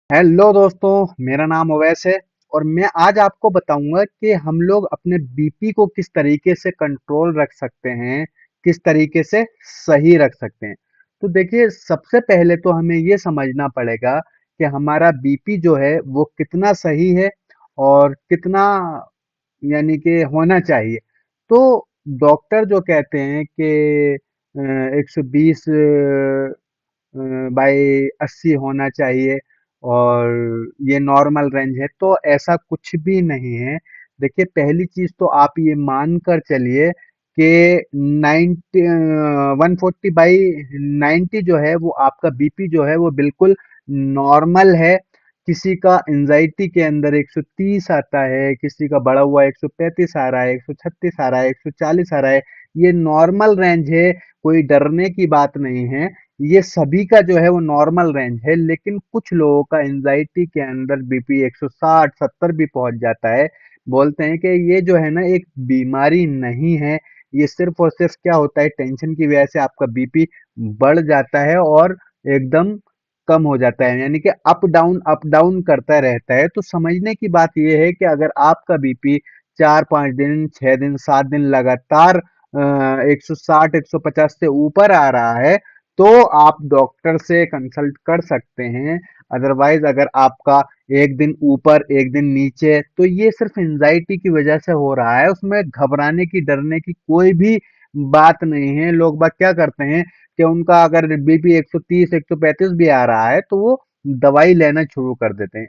Hello दोस्तों, मेरा नाम अवैस है और मैं आज आपको बताऊंगा कि हम लोग अपने बीपी को किस तरीके से कंट्रोल रख सकते हैं, किस तरीके से सही रख सकते हैं। तो देखिए, सबसे पहले तो हमें ये समझना पड़ेगा कि हमारा बीपी जो है वो कितना सही है और कितना यानी कि होना चाहिए। तो डॉक्टर जो कहते हैं कि 120 बाई 80 होना चाहिए और ये नॉर्मल रेंज है, तो ऐसा कुछ भी नहीं है। देखिए, पहली चीज तो आप ये मान कर चलिए कि 90 140 बाई 90 जो है वो आपका बीपी जो है वो बिल्कुल नॉर्मल है। किसी का एंजाइटी के अंदर 130 आता है, किसी का बढ़ा हुआ 135 आ रहा है, 136 आ रहा है, 140 आ रहा है। ये नॉर्मल रेंज है, कोई डरने की बात नहीं है। ये सभी का जो है वो नॉर्मल रेंज है, लेकिन कुछ लोगों का एंजाइटी के अंदर बीपी 160 70 भी पहुंच जाता है। बोलते हैं कि ये जो है ना एक बीमारी नहीं है, ये सिर्फ और सिर्फ क्या होता है, टेंशन की वजह से आपका बीपी बढ़ जाता है और एकदम कम हो जाता है, यानी कि अप डाउन करता रहता है। तो समझने की बात यह है कि अगर आपका बीपी 4 5 दिन 6 दिन 7 दिन लगातार 160 150 से ऊपर आ रहा है, तो आप डॉक्टर से कंसल्ट कर सकते हैं। अदरवाइज अगर आपका एक दिन ऊपर एक दिन नीचे, तो ये सिर्फ एंजाइटी की वजह से हो रहा है, उसमें घबराने की डरने की कोई भी बात नहीं है। लोग बात क्या करते हैं कि उनका अगर बीपी 130 135 भी आ रहा है तो वो दवाई लेना शुरू कर देते हैं।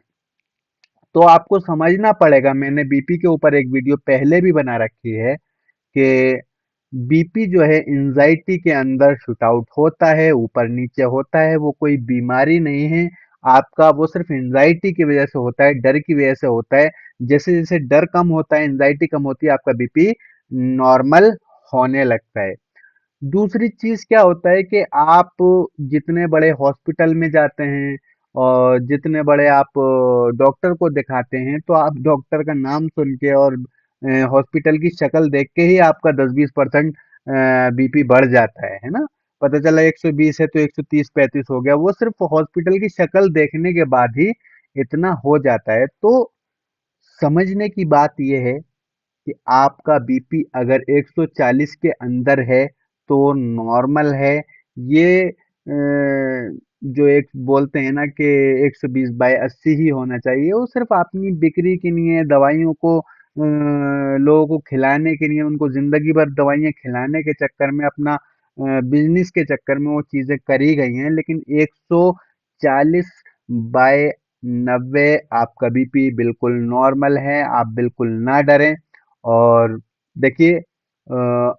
तो आपको समझना पड़ेगा, मैंने बीपी के ऊपर एक वीडियो पहले भी बना रखी है कि बीपी जो है एंजाइटी के अंदर शूट आउट होता है, ऊपर नीचे होता है, वो कोई बीमारी नहीं है आपका। वो सिर्फ एंजाइटी की वजह से होता है, डर की वजह से होता है। जैसे जैसे डर कम होता है, एंजाइटी कम होती है, आपका बीपी नॉर्मल होने लगता है। दूसरी चीज क्या होता है कि आप जितने बड़े हॉस्पिटल में जाते हैं और जितने बड़े आप डॉक्टर को दिखाते हैं, तो आप डॉक्टर का नाम सुन के और हॉस्पिटल की शक्ल देख के ही आपका 10-20% बीपी बढ़ जाता है ना। पता चला 120 है तो 130 35 हो गया, वो सिर्फ हॉस्पिटल की शक्ल देखने के बाद ही इतना हो जाता है। तो समझने की बात यह है कि आपका बीपी अगर 140 के अंदर है तो नॉर्मल है। ये जो एक बोलते हैं ना कि 120 बाई 80 ही होना चाहिए, वो सिर्फ अपनी बिक्री के लिए, दवाइयों को लोगों को खिलाने के लिए, उनको जिंदगी भर दवाइयाँ खिलाने के चक्कर में, अपना बिजनेस के चक्कर में वो चीजें करी गई हैं। लेकिन 140 बाय 90 आपका बीपी बिल्कुल नॉर्मल है, आप बिल्कुल ना डरें। और देखिए,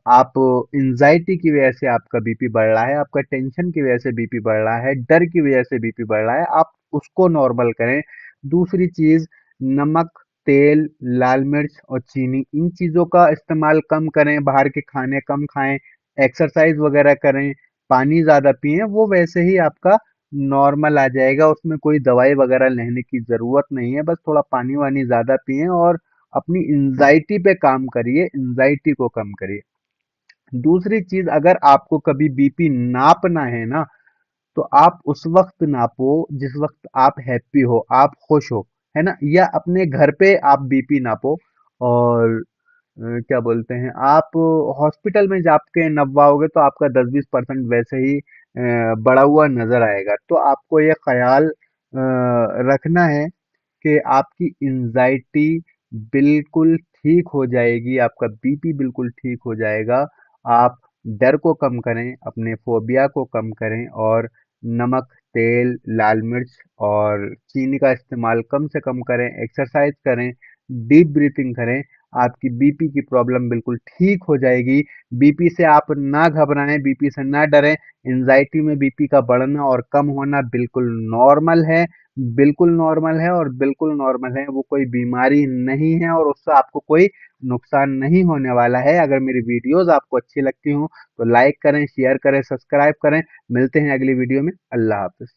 आप एंजाइटी की वजह से आपका बीपी बढ़ रहा है, आपका टेंशन की वजह से बीपी बढ़ रहा है, डर की वजह से बीपी बढ़ रहा है, आप उसको नॉर्मल करें। दूसरी चीज, नमक, तेल, लाल मिर्च और चीनी, इन चीजों का इस्तेमाल कम करें, बाहर के खाने कम खाएं, एक्सरसाइज वगैरह करें, पानी ज्यादा पिएं, वो वैसे ही आपका नॉर्मल आ जाएगा। उसमें कोई दवाई वगैरह लेने की जरूरत नहीं है, बस थोड़ा पानी वानी ज्यादा पिएं और अपनी एंजाइटी पे काम करिए, एंजाइटी को कम करिए। दूसरी चीज, अगर आपको कभी बीपी नापना है ना, तो आप उस वक्त नापो जिस वक्त आप हैप्पी हो, आप खुश हो, है ना। या अपने घर पे आप बीपी नापो और क्या बोलते हैं, आप हॉस्पिटल में जाके नपवाओगे तो आपका 10-20% वैसे ही बढ़ा हुआ नजर आएगा। तो आपको ये ख्याल रखना है कि आपकी एंजाइटी बिल्कुल ठीक हो जाएगी, आपका बीपी बिल्कुल ठीक हो जाएगा। आप डर को कम करें, अपने फोबिया को कम करें और नमक, तेल, लाल मिर्च और चीनी का इस्तेमाल कम से कम करें, एक्सरसाइज करें, डीप ब्रीथिंग करें। आपकी बीपी की प्रॉब्लम बिल्कुल ठीक हो जाएगी। बीपी से आप ना घबराएं, बीपी से ना डरें। एंजाइटी में बीपी का बढ़ना और कम होना बिल्कुल नॉर्मल है, बिल्कुल नॉर्मल है और बिल्कुल नॉर्मल है। वो कोई बीमारी नहीं है और उससे आपको कोई नुकसान नहीं होने वाला है। अगर मेरी वीडियोस आपको अच्छी लगती हो तो लाइक करें, शेयर करें, सब्सक्राइब करें। मिलते हैं अगली वीडियो में। अल्लाह हाफिज।